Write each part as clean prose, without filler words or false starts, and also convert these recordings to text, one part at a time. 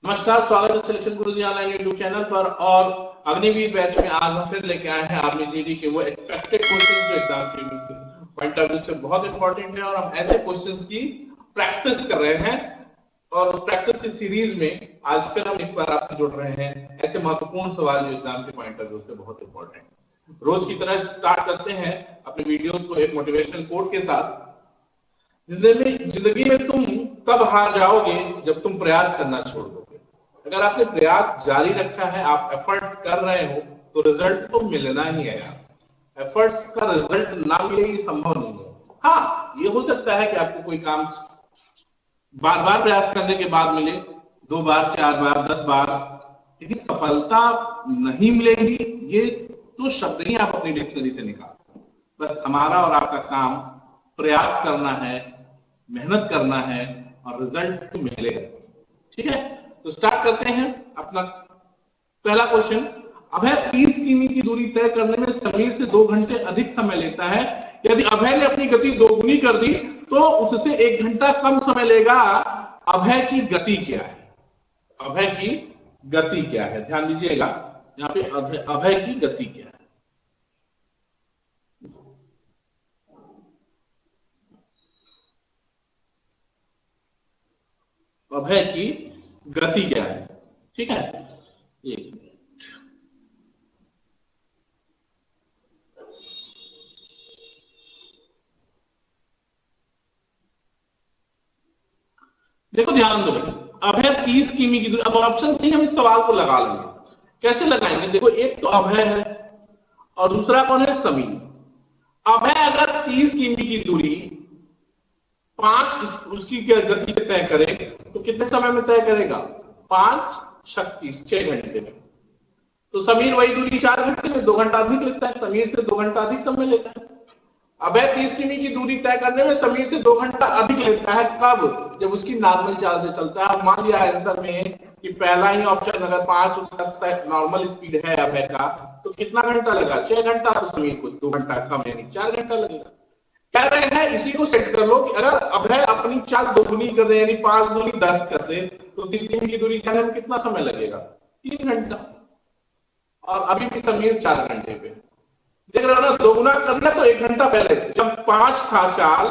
नमस्कार, स्वागत है सिलेक्शन गुरुजी ऑनलाइन यूट्यूब चैनल पर। और अग्निवीर बैच में आज हम फिर लेके आए हैं आर्मी जीडी के वो एक्सपेक्टेड क्वेश्चंस जो एग्जाम के पॉइंट ऑफ व्यू से बहुत इंपॉर्टेंट है, और हम ऐसे क्वेश्चंस की प्रैक्टिस कर रहे हैं। और उस प्रैक्टिस की सीरीज में आज फिर हम एक बार आपसे जुड़ रहे हैं ऐसे महत्वपूर्ण सवाल जो एग्जाम के पॉइंट ऑफ व्यू से बहुत इंपॉर्टेंट है। रोज की तरह स्टार्ट करते हैं अपने वीडियोस को एक मोटिवेशनल कोट के साथ। जिंदगी में तुम तब हार जाओगे जब तुम प्रयास करना छोड़ दोगे। अगर आपने प्रयास जारी रखा है, आप एफर्ट कर रहे हो, तो रिजल्ट तो मिलना ही है यार। एफर्ट्स का रिजल्ट ना मिले ये संभव नहीं है। हाँ, ये हो सकता है कि आपको कोई काम बार बार प्रयास करने के बाद मिले, 2 बार, 4 बार, 10 बार, लेकिन सफलता नहीं मिलेगी, ये तो शब्द ही आप अपनी डिक्शनरी से निकाल। बस हमारा और आपका काम प्रयास करना है, मेहनत करना है, और रिजल्ट तो मिलेगा। ठीक है, तो स्टार्ट करते हैं अपना पहला क्वेश्चन। अभय 30 किमी की दूरी तय करने में समीर से 2 घंटे अधिक समय लेता है। यदि अभय ने अपनी गति दोगुनी कर दी तो उससे 1 घंटा कम समय लेगा। अभय की गति क्या है? अभय की गति क्या है? ध्यान दीजिएगा, यहाँ पे अभय की गति क्या है। अभय की गति क्या है? ठीक है, एक मिनट। देखो ध्यान दो, अभय 30 किमी की दूरी। अब ऑप्शन सी हम इस सवाल को लगा लेंगे। कैसे लगाएंगे? देखो, एक तो अभय है और दूसरा कौन है? समीर। अभय अगर 30 किमी की दूरी 5 उसकी गति से तय करे तो कितने समय में तय करेगा? 5 36 6 घंटे में। तो समीर वही दूरी 4 घंटे में, 2 घंटा अधिक लेता है। समीर से 2 घंटा अधिक समय लेता है। अभय 30 किमी की दूरी तय करने में समीर से 2 घंटा अधिक लेता है। कब? जब उसकी नॉर्मल चाल से चलता है। मान लिया आंसर में कि पहला ही ऑप्शन अगर 5 उसका नॉर्मल स्पीड है अभय का, तो कितना घंटा लगा? 6 घंटा। तो समीर को 2 घंटा कम यानी 4 घंटा लगेगा। कह रहे हैं इसी को सेट कर लो कि अगर अभय अपनी चाल दोगुनी कर दे यानी 5 दूनी 10 कर दे तो 30 किमी की दूरी जाने में कितना समय लगेगा? 3 घंटा। और अभी भी समीर 4 घंटे पे। देख रहे हो ना, दोगुना कर दिया तो 1 घंटा पहले। जब 5 था चाल,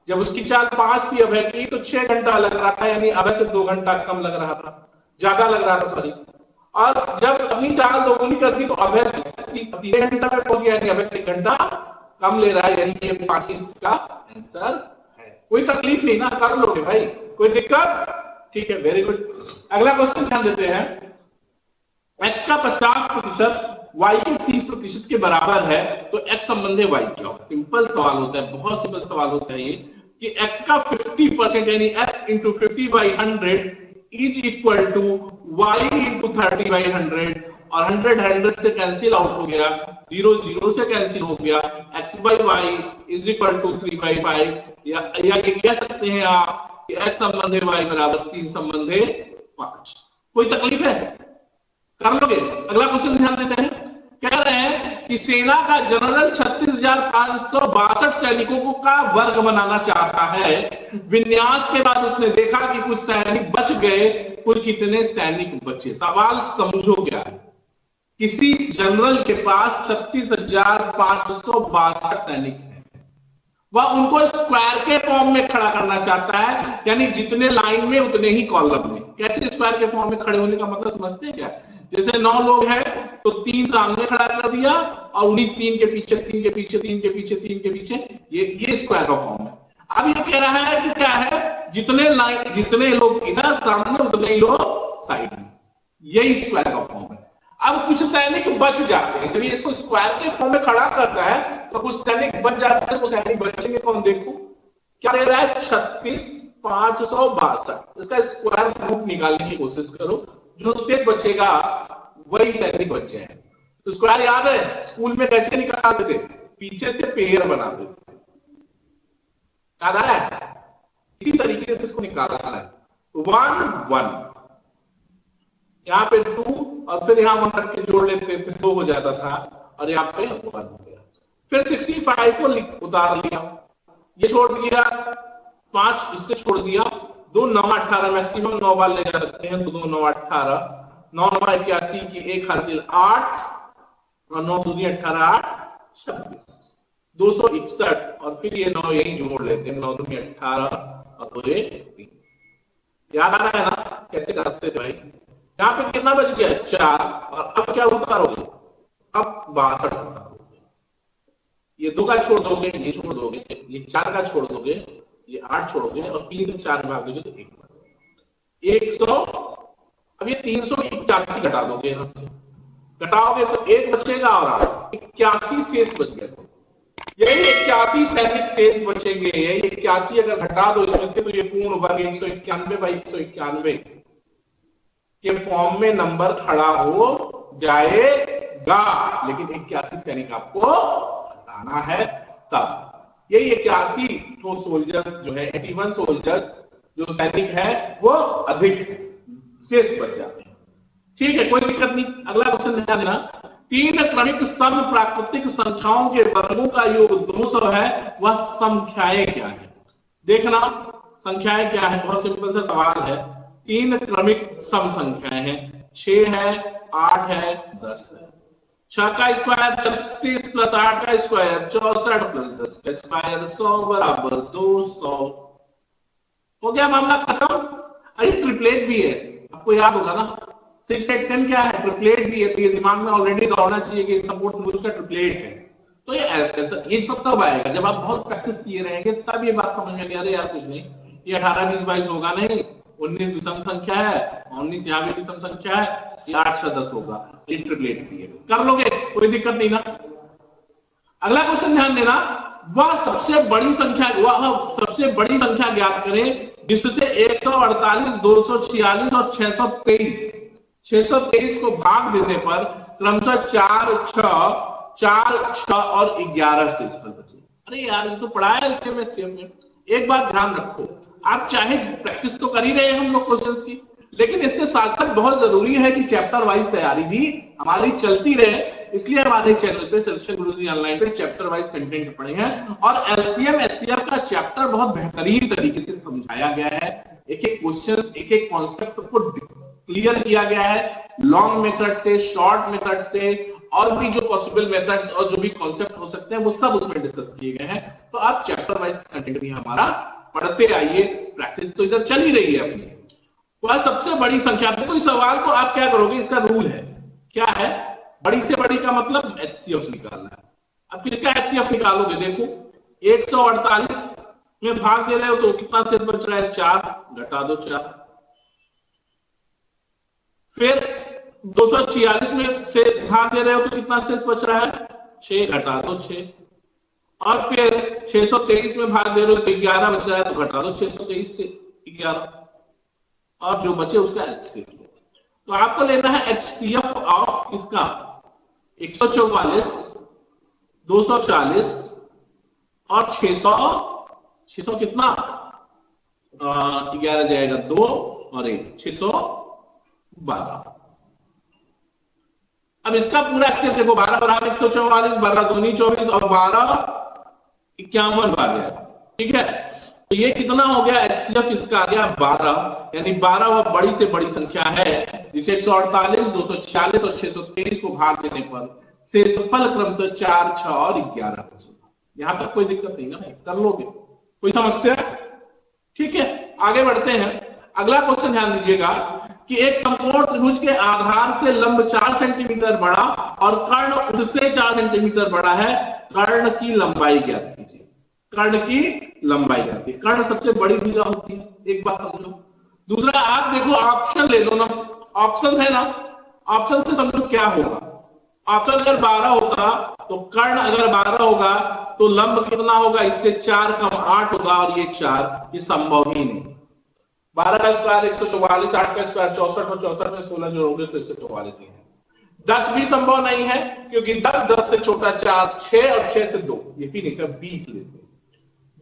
जब उसकी चाल 5 थी अभय की, तो 6 घंटा लग रहा था, यानी अभय से 2 घंटा कम लग रहा था, ज्यादा लग रहा था, सॉरी। और जब अपनी चाल दोगुनी कर दी तो अभय से 3 घंटा पे पहुंच गया, यानी अभय से 1 घंटा कम ले रहा है, यानी ये 25 का आंसर है। कोई तकलीफ नहीं ना, कर लोगे भाई, कोई दिक्कत? ठीक है, वेरी गुड। अगला क्वेश्चन ध्यान देते हैं। x का 50% y के 30% के बराबर है तो x संबंधी y क्या होगा? सिंपल सवाल होता है, बहुत सिंपल सवाल होता है ये कि x का 50% यानी x into 50/100 is equal to y into 30/100। और 100 से कैंसिल आउट हो गया, 0 से कैंसिल हो गया, x/y इज इक्वल टू 3/5। या ये कह सकते हैं आप कि x संबंधी y बराबर 3 संबंधी 5। कोई तकलीफ है? कर लोगे? अगला क्वेश्चन ध्यान देते हैं। कह रहे हैं कि सेना का जनरल 36,562 सैनिकों को का वर्ग बनाना चाहता है। विन्यास के बाद उसने देखा कि कुछ सैनिक बच गए, कुल कितने सैनिक बचे? सवाल समझो क्या है। किसी जनरल के पास 36,562 सैनिक हैं, वह उनको स्क्वायर के फॉर्म में खड़ा करना चाहता है, यानी जितने लाइन में उतने ही कॉलम में। कैसे स्क्वायर के फॉर्म में खड़े होने का मतलब समझते हैं क्या? जैसे 9 लोग हैं तो 3 सामने खड़ा कर दिया और उन्हीं 3 के पीछे 3 के पीछे 3 के पीछे 3 के पीछे, ये स्क्वायर का फॉर्म है। अब ये कह रहा है कि क्या है, जितने लोग इधर सामने उतने ही लोग साइड में, यही स्क्वायर का फॉर्म है। अब कुछ सैनिक बच जाते हैं, जब ये इसको स्क्वायर के फॉर्म में खड़ा करता है तो कुछ सैनिक बच जाते हैं। तो सैनिक बचेंगे कौन? देखो क्या दे रहा है, 36,562। इसका स्क्वायर रूट निकालने की कोशिश करो, जो शेष बचेगा वही सैनिक बचे हैं। तो स्क्वायर याद है स्कूल में कैसे निकालते थे? पीछे से पेड़ बनाते थे, याद आया? इसी तरीके से इसको निकालना है। 1 1, यहाँ पे 2 और फिर यहाँ 1 करके जोड़ लेते, फिर 2 हो जाता था, और यहाँ पे 1 हो गया। फिर 65 को उतार लिया, ये छोड़ दिया, 5 इससे छोड़ दिया, 2 9 18 मैक्सिमम 9 बार ले जा सकते हैं, तो 2 9 18, 9 9 81 की 1 हासिल 8 और 9 दूनी 18 8 26 261 और फिर ये 9 यही जोड़ लेते हैं, 9 दूनी 18 और 2 3। याद आ रहा है ना कैसे करते थे भाई? यहाँ पे कितना बच गया 4 और अब क्या उतारोगे? अब 62 उतारोगे। ये 2 का छोड़ दोगे, ये छोड़ दोगे, ये 4 का छोड़ दोगे, ये 8 छोड़ोगे और 3 से 4 भाग दोगे तो 1 100। अब ये 381 घटा दोगे, यहां से घटाओगे तो 1 बचेगा और 81 शेष बच गया। तो यही 81 सैनिक शेष बचेंगे। यही 81 अगर घटा दो इसमें से तो ये पूर्ण वर्ग 191/191 के फॉर्म में नंबर खड़ा हो जाएगा, लेकिन 81 सैनिक आपको हटाना है तब। यही 81 तो सोल्जर्स जो है 81 सोल्जर्स जो सैनिक है वो अधिक शेष बच जाते हैं। ठीक है, कोई दिक्कत नहीं। अगला क्वेश्चन ध्यान देना, 3 क्रमिक सम प्राकृतिक संख्याओं के वर्गों का योग 200 है, वह संख्याएं क्या है? देखना संख्याएं क्या है, बहुत सिंपल सा सवाल है। 3 क्रमिक सम संख्याएं हैं, 6 है, 8 है, 10 है। 6 का स्क्वायर 36 प्लस 8 का स्क्वायर 64 प्लस 10 का स्क्वायर 100 बराबर 200। हो गया मामला खत्म। अरे ट्रिपलेट भी है, आपको याद होगा ना, 6 8 10 क्या है? ट्रिपलेट भी है, तो ये दिमाग में ऑलरेडी दौड़ना चाहिए कि सपोर्ट त्रिभुज का ट्रिपलेट है। तो ये सब तब आएगा जब आप बहुत प्रैक्टिस किए रहेंगे, तब ये बात समझ में आएगी। अरे यार कुछ नहीं, ये 18 20 22 होगा नहीं, 19 विषम संख्या है, 19 यहाँ भी विषम संख्या है, ये 8 6 10 होगा, ये ट्रिपलेट भी है। कर लोगे, कोई दिक्कत नहीं ना। अगला क्वेश्चन ध्यान देना, वह सबसे बड़ी संख्या ज्ञात करें जिससे 148 246 और 623 को भाग देने पर क्रमशः 4 6 और 11 से फल बचे। अरे यार ये तो पढ़ा है एलसीएम में। एक बात ध्यान रखो, आप चाहे प्रैक्टिस तो कर ही रहे हैं हम लोग क्वेश्चंस की, लेकिन इसके साथ साथ बहुत जरूरी है कि चैप्टर वाइज तैयारी भी हमारी चलती रहे। इसलिए हमारे चैनल पे सिलेक्शन गुरुजी ऑनलाइन पे चैप्टर वाइज कंटेंट पढ़े हैं और एलसीएम एचसीएफ का चैप्टर बहुत बेहतरीन तरीके से समझाया गया है। एक एक क्वेश्चंस, एक एक कॉन्सेप्ट को क्लियर किया गया है, लॉन्ग मेथड से, शॉर्ट मेथड से, और भी जो पॉसिबल मेथड्स और जो भी कॉन्सेप्ट हो सकते हैं वो सब उसमें डिस्कस किए गए हैं। तो आप चैप्टर वाइज कंटेंट भी हमारा पढ़ते आइए, प्रैक्टिस तो इधर चल ही रही है अपनी। वह सबसे बड़ी संख्या, देखो इस सवाल को आप क्या करोगे, इसका रूल है क्या है, बड़ी से बड़ी का मतलब एचसीएफ निकालना है। अब किसका एचसीएफ निकालोगे? देखो 148 में भाग दे रहे हो तो कितना शेष बच रहा है? 4, घटा दो 4। फिर 246 में से भाग दे रहे हो तो कितना शेष बच रहा है? 6, घटा दो 6। और फिर 623 में भाग दे रहे हो तो 11 बच रहा है, तो घटा दो 623 से 11 और जो बचे उसका एचसीएफ। तो आपको लेना है एचसीएफ ऑफ इसका 144 240 और 600 कितना 11 जाएगा 2 और 1 612। अब इसका पूरा एचसीएफ देखो, 12 बराबर 144, 12 दूनी 24 और 12 51 बार गया। ठीक है, तो ये कितना हो गया एचसीएफ? इसका आ गया 12, यानी 12 वह बड़ी से बड़ी संख्या है जिसे 148 246 और 623 को भाग देने पर शेषफल क्रमशः 4 6 और 11 बचेगा। यहां तक कोई दिक्कत नहीं ना, कर लोगे, कोई समस्या? ठीक है, आगे बढ़ते हैं। अगला क्वेश्चन ध्यान दीजिएगा कि एक समकोण त्रिभुज के आधार से लंब 4 सेंटीमीटर बड़ा और कर्ण उससे 4 सेंटीमीटर बड़ा है, कर्ण की लंबाई ज्ञात कीजिए। कर्ण की लंबाई ज्ञात, कर्ण सबसे बड़ी भुजा होती है, एक बात समझो। दूसरा आप देखो ऑप्शन ले लो ना, ऑप्शन है ना, ऑप्शन से समझो क्या होगा। ऑप्शन अगर 12 होता तो कर्ण अगर 12 होगा तो लंब कितना होगा? इससे 4 कम 8 होगा और ये 4, ये संभव ही नहीं। 12 का स्क्वायर 144, 8 का स्क्वायर 64 और 64 में 16 जोड़ोगे तो 144 ही है। 10 भी संभव नहीं है क्योंकि 10 से छोटा 4, 6 और 6 से 2, ये भी नहीं कर 20 लेते।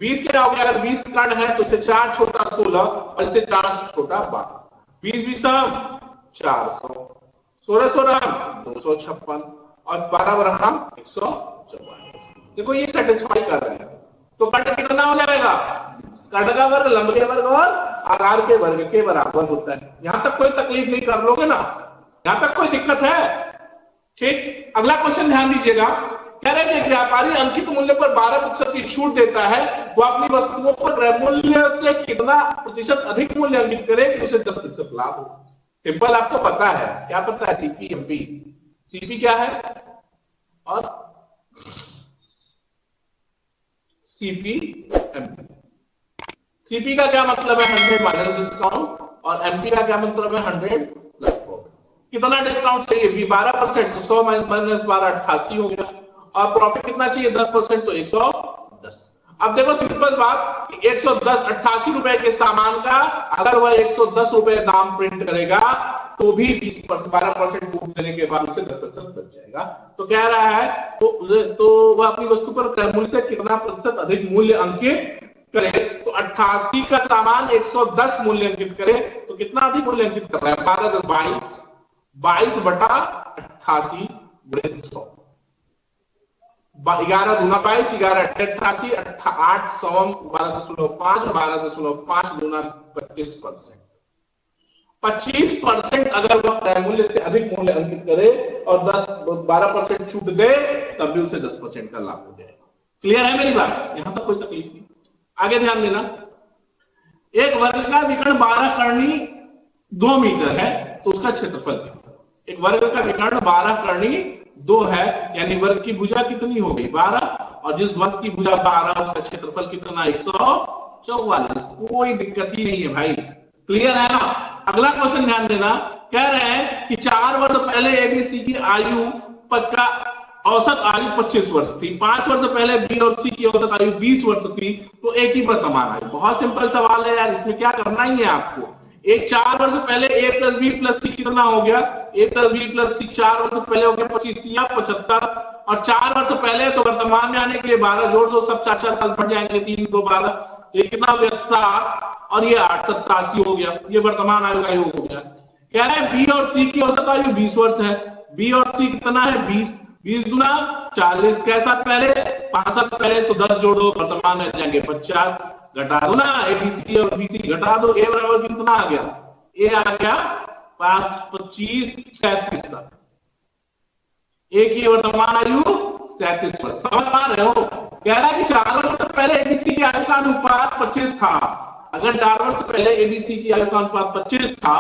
20 क्या हो गया? अगर 20 कर्ण है तो इससे 4 छोटा 16 और इससे 4 छोटा 12, 20 सम 400, 16 16 256 और 12 बराबर 144। देखो ये सेटिस्फाई कर रहा है, तो कर्ण कितना हो जाएगा? कर्ण का वर्ग, लंब के वर्ग और आधार के वर्ग के बराबर होता है। यहां तक कोई तकलीफ नहीं, कर लोगे ना? यहां तक कोई दिक्कत है? ठीक, अगला क्वेश्चन ध्यान दीजिएगा। कह रहे हैं कि व्यापारी अंकित मूल्य पर 12% की छूट देता है, वो अपनी वस्तुओं पर क्रय मूल्य से कितना प्रतिशत अधिक मूल्य अंकित करे कि उसे 10% लाभ हो। सिंपल, आपको पता है, क्या पता है? सीपीएमपी। सीपी क्या है और सीपीएमपी। सीपी का क्या मतलब है? 100 माइनस डिस्काउंट, और एमपी का क्या मतलब है? 100 प्लस प्रॉफिट। कितना डिस्काउंट चाहिए? 12%, तो 100 माइनस 12 88 हो गया। और प्रॉफिट कितना चाहिए? 10%, तो 110। अब देखो सिंपल बात कि 110 88 रुपए के सामान का अगर वह 110 रुपए दाम प्रिंट करेगा तो भी 20% 12% छूट देने के बाद उसे 10% बच जाएगा। तो कह रहा है तो वह अपनी वस्तु पर क्रय मूल्य से कितना प्रतिशत अधिक मूल्य अंकित करे। तो 88 का सामान 110 मूल्य अंकित करे तो कितना अधिक मूल्य अंकित कर रहा है? 12 10 22, 22 बटा 88 गुणे 100, 11 दूना 22, 11 88, 8 100 12.5, 12.5 गुना 25%। 25% अगर वह क्रय मूल्य से अधिक मूल्य अंकित करे और 12% छूट दे तब भी उसे 10% का लाभ हो जाएगा। क्लियर है मेरी बात? यहां तक कोई तकलीफ नहीं। आगे ध्यान देना। एक वर्ग का विकर्ण 12 करनी 2 मीटर है तो उसका क्षेत्रफल कितना? एक वर्ग का विकर्ण 12 करनी 2 है, यानी वर्ग की भुजा कितनी हो गई? 12, और जिस वर्ग की भुजा 12 उसका क्षेत्रफल कितना? 144। कोई दिक्कत ही नहीं है भाई, क्लियर है ना? अगला क्वेश्चन ध्यान देना। कह रहे हैं कि 4 वर्ष पहले एबीसी की आयु का औसत आयु 25 वर्ष थी, 5 वर्ष पहले बी और सी की औसत आयु 20 वर्ष थी, तो ए की वर्तमान आयु। बहुत सिंपल सवाल है यार, इसमें क्या करना ही है आपको। एक 4 वर्ष पहले ए प्लस बी प्लस सी कितना हो गया? ए प्लस बी प्लस सी 4 वर्ष पहले हो गया 25 या 75, और 4 वर्ष पहले तो वर्तमान में आने के लिए 12 जोड़ दो, सब 4 4 साल बढ़ जाएंगे, 3 2 12, ये कितना हो गया? 7, और ये 8 87 हो गया, ये वर्तमान आयु का योग हो गया। कह रहे हैं बी और सी की औसत आयु 20 वर्ष है। बी और सी कितना है? 20, 20 गुना 40, कैसा पहले 65 पहले, तो 10 जोड़ो, वर्तमान में जाएंगे 50, घटा दो ना एबीसी और बीसी घटा दो, ए बराबर कितना आ गया? ए आ गया 5 25 37। ए की वर्तमान आयु 37 वर्ष। समझ पा रहे हो? कह रहा है कि 4 वर्ष पहले एबीसी की आयु का अनुपात 25 था। अगर 4 वर्ष पहले एबीसी की आयु का अनुपात 25 था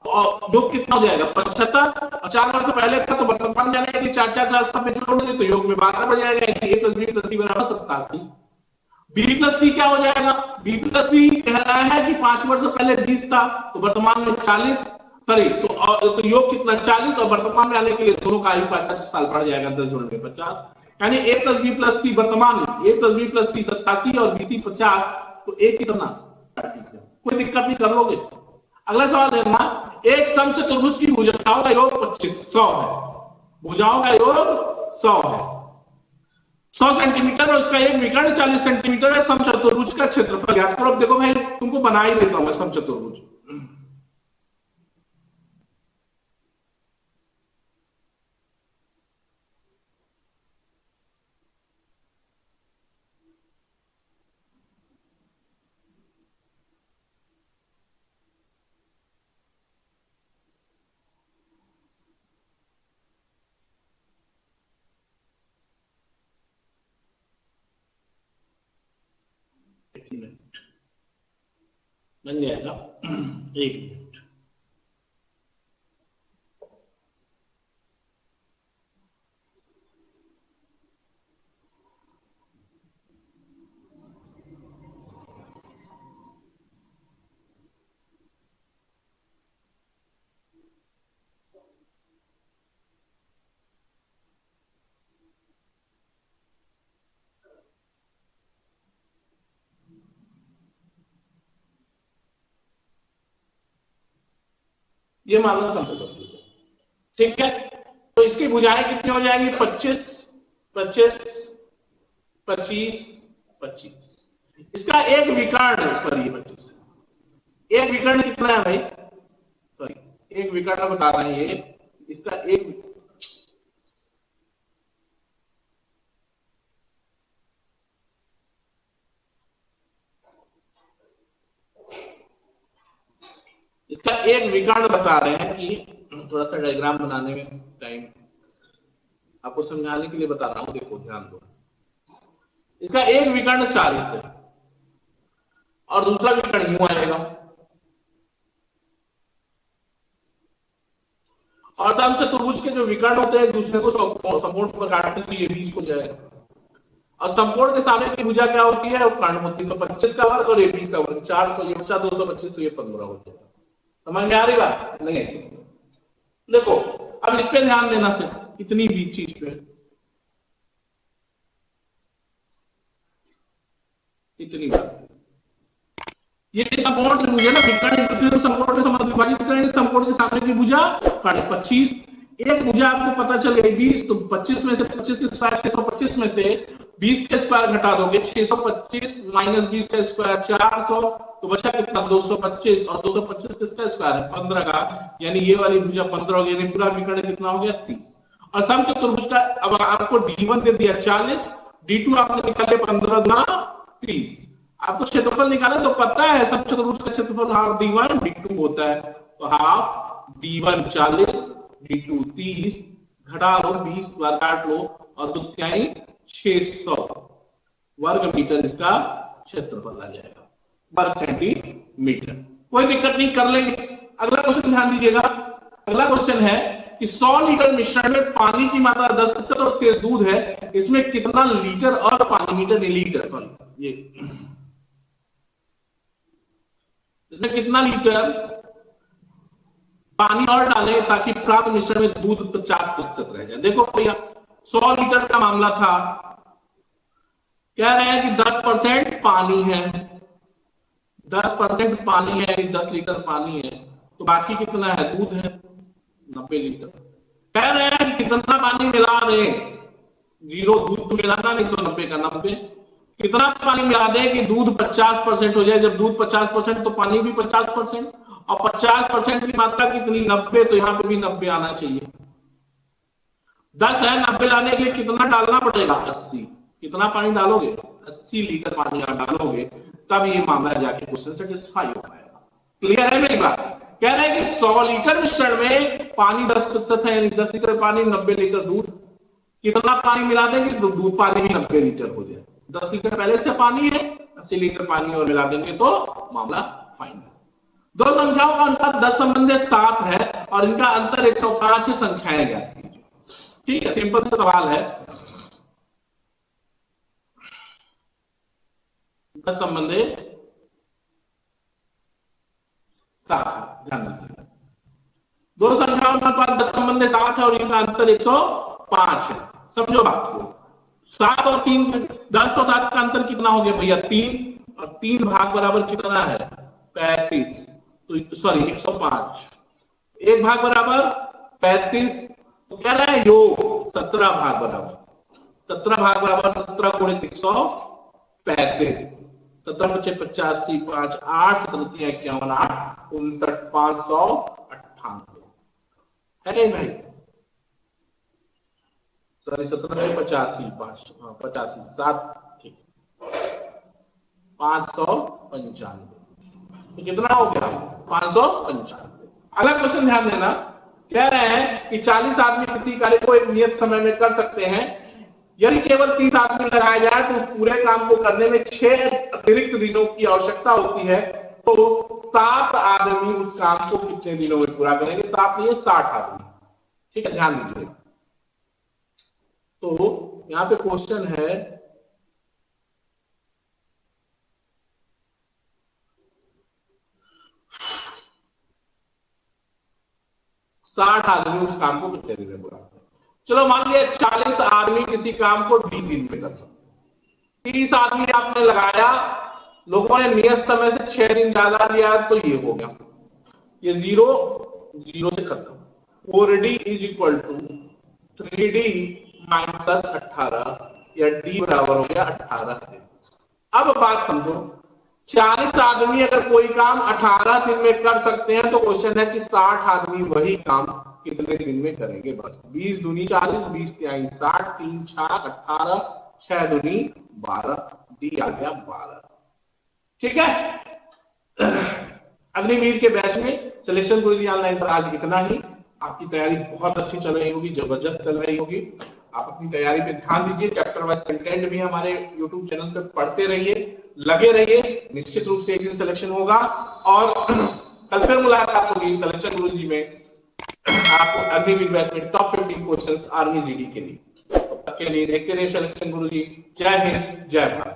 तो योग कितना हो जाएगा? 75, और 4 वर्ष पहले था तो वर्तमान जाने के लिए 4 4 4 सब में जोड़ोगे तो योग में 12 बढ़ जाएगा, ए प्लस बी प्लस सी बराबर 87। बी प्लस सी क्या हो जाएगा? बी प्लस सी कह रहा है कि 5 वर्ष पहले 20 था तो वर्तमान में 40, सॉरी तो योग कितना? 40, और वर्तमान में आने के लिए दोनों का आयु 50 साल बढ़ जाएगा, 10 जोड़ में 50, यानी ए प्लस बी प्लस सी वर्तमान में ए प्लस बी प्लस सी 87 और बी सी 50, तो ए कितना? 37। कोई दिक्कत नहीं, कर लोगे। अगला सवाल देखना। एक समचतुर्भुज की भुजाओं का योग 2500 है, भुजाओं का योग 100 है, 100 सेंटीमीटर, और उसका एक विकर्ण 40 सेंटीमीटर है। समचतुर्भुज का क्षेत्रफल ज्ञात करो। अब देखो मैं तुमको बना ही देता हूं समचतुर्भुज। बन जाएगा, 1 मिनट। ये मान लो समचतुर्भुज, ठीक है? तो इसकी भुजाएं कितनी हो जाएंगी? 25 25 25 25। इसका एक विकर्ण, सॉरी 25, एक विकर्ण कितना है भाई? सॉरी, एक विकर्ण बता रहे हैं ये, इसका एक इसका एक विकर्ण बता रहे हैं कि थोड़ा सा डायग्राम बनाने में टाइम आपको समझाने के लिए बता रहा हूं, देखो ध्यान दो। इसका एक विकर्ण 40 है और दूसरा विकर्ण यूं आएगा, और समचतुर्भुज के जो विकर्ण होते हैं एक दूसरे को समकोण पर काटते हैं तो ये 20 हो जाएगा, और समकोण के सामने की भुजा क्या होती है, वो कर्ण होती है। तो 25 का वर्ग और ये 20 का वर्ग, 400 ये बचा 225, तो ये 15 हो जाएगा। समझ में आ रही बात? नहीं ऐसी देखो, अब इस पे ध्यान देना से इतनी भी चीज पे, इतनी बात, ये समकोण त्रिभुज है ना, विकर्ण एक दूसरे को समकोण के संबंध विभाजित करेंगे, समकोण के सामने की भुजा 25, एक भुजा आपको पता चल गई 20, तो 25 में से 25 के स्क्वायर 625 में से 20 के स्क्वायर घटा दोगे, 625 माइनस 20 का स्क्वायर 400, तो बचा कितना 225, और 225 किसका स्क्वायर है 15 का, यानी ये वाली भुजा 15 हो गई, यानी पूरा विकर्ण कितना हो गया 30। और समचतुर्भुज का अब आपको D1 दे दिया 40, D2 आपने निकाले 15 गुना 30, आपको क्षेत्रफल निकाला तो पता है समचतुर्भुज का क्षेत्रफल हाफ D1 D2 होता है, तो हाफ D1 40 D2 30, घटा लो 20 बार काट लो, और 2 तिहाई 600 वर्ग मीटर इसका क्षेत्रफल आ जाएगा, वर्ग सेंटीमीटर। कोई दिक्कत नहीं, कर लेंगे। अगला क्वेश्चन ध्यान दीजिएगा, अगला क्वेश्चन है कि 100 लीटर मिश्रण में पानी की मात्रा 10% और शेष दूध है, इसमें कितना लीटर और पानी, मीटर नहीं लीटर, सॉरी, ये इसमें कितना लीटर पानी और डालें ताकि प्राप्त मिश्रण में दूध 50% रह जाए। देखो भैया 100 लीटर का मामला था, कह रहे हैं कि 10% पानी है, 10% पानी है, 10 लीटर पानी है, तो बाकी कितना है, दूध है 90 लीटर। कह रहे हैं कि कितना पानी मिला रहे, 0 दूध तो मिलाना नहीं, तो 90 का 90, कितना पानी मिला दे कि दूध 50% हो जाए। जब दूध 50% तो पानी भी 50%, और 50% की मात्रा कितनी 90, तो यहां पे भी 90 आना चाहिए। 10 है, 90 लाने के लिए कितना डालना पड़ेगा 80, कितना पानी डालोगे 80 लीटर पानी आप डालोगे, तब ये मामला जाके क्वेश्चन सेटिस्फाई हो पाएगा। क्लियर है मेरी बात? कह रहे हैं कि 100 लीटर मिश्रण में पानी 10% है, यानी 10 लीटर पानी 90 लीटर दूध, कितना पानी मिला देंगे तो दूध पानी भी 90 लीटर हो जाए। 10 लीटर पहले से पानी है, 80 लीटर पानी और मिला देंगे तो मामला फाइन है। दो संख्याओं का अंतर 10 संबंधित 7 है और इनका अंतर 105 है, संख्याएं ज्ञात कीजिए। ठीक है, सिंपल सा सवाल है। 10 संबंधित 7, ध्यान रखिए, दो संख्याओं का अंतर 10 संबंधित 7 है और इनका अंतर 105 है। समझो बात को, 7 और 3, 10 और 7 का अंतर कितना हो गया भैया 3, और 3 भाग बराबर कितना है 35, तो सॉरी 105, एक भाग बराबर 35, तो कह रहा है योग 17 भाग बराबर, 17 भाग बराबर 17 गुणित 135, 17 बचे 85, 5 8, 17 51, 8 59, 598 है नहीं भाई, सॉरी 17 85, 5 85 7, ठीक 595, तो कितना हो गया 595। अगला क्वेश्चन ध्यान देना, कह रहे हैं कि 40 आदमी किसी कार्य को एक नियत समय में कर सकते हैं, यदि केवल 30 आदमी लगाए जाए तो उस पूरे काम को करने में 6 अतिरिक्त दिनों की आवश्यकता होती है, तो 7 आदमी उस काम को कितने दिनों में पूरा करेंगे, 7 नहीं 60 आदमी। ठीक है, ध्यान दीजिए। तो यहां पे क्वेश्चन है, साठ आदमी उस काम को कितने दिन में पूरा करेंगे। चलो मान लिया 40 आदमी किसी काम को 20 दिन में कर सकते, 30 आदमी आपने लगाया, लोगों ने नियत समय से 6 दिन ज्यादा लिया, तो ये हो गया, ये 0 0 से खत्म, 4D is equal to 3D minus 18, या D बराबर हो गया 18 दिन। अब बात समझो, 40 आदमी अगर कोई काम 18 दिन में कर सकते हैं, तो क्वेश्चन है कि 60 आदमी वही काम कितने दिन में करेंगे। बस 20 दूनी 40, 20 तिहाई 60, 3 6 18, 6 दूनी 12, डी आ गया 12। ठीक है, अग्निवीर के बैच में सिलेक्शन गुरुजी ऑनलाइन पर आज इतना ही। आपकी तैयारी बहुत अच्छी चल रही होगी, जबरदस्त चल रही होगी। आप अपनी तैयारी पे ध्यान दीजिए। चैप्टर वाइज कंटेंट भी हमारे यूट्यूब चैनल पे पढ़ते रहिए, लगे रहिए। निश्चित रूप से एक दिन सिलेक्शन होगा और कल फिर मुलाकात होगी सिलेक्शन गुरुजी में आपको अग्निवीर बैच में टॉप 15 क्वेश्चंस आर्मी जीडी के लिए। तब तक के लिए देखते रहिए सिलेक्शन गुरुजी। जय हिंद, जय भारत।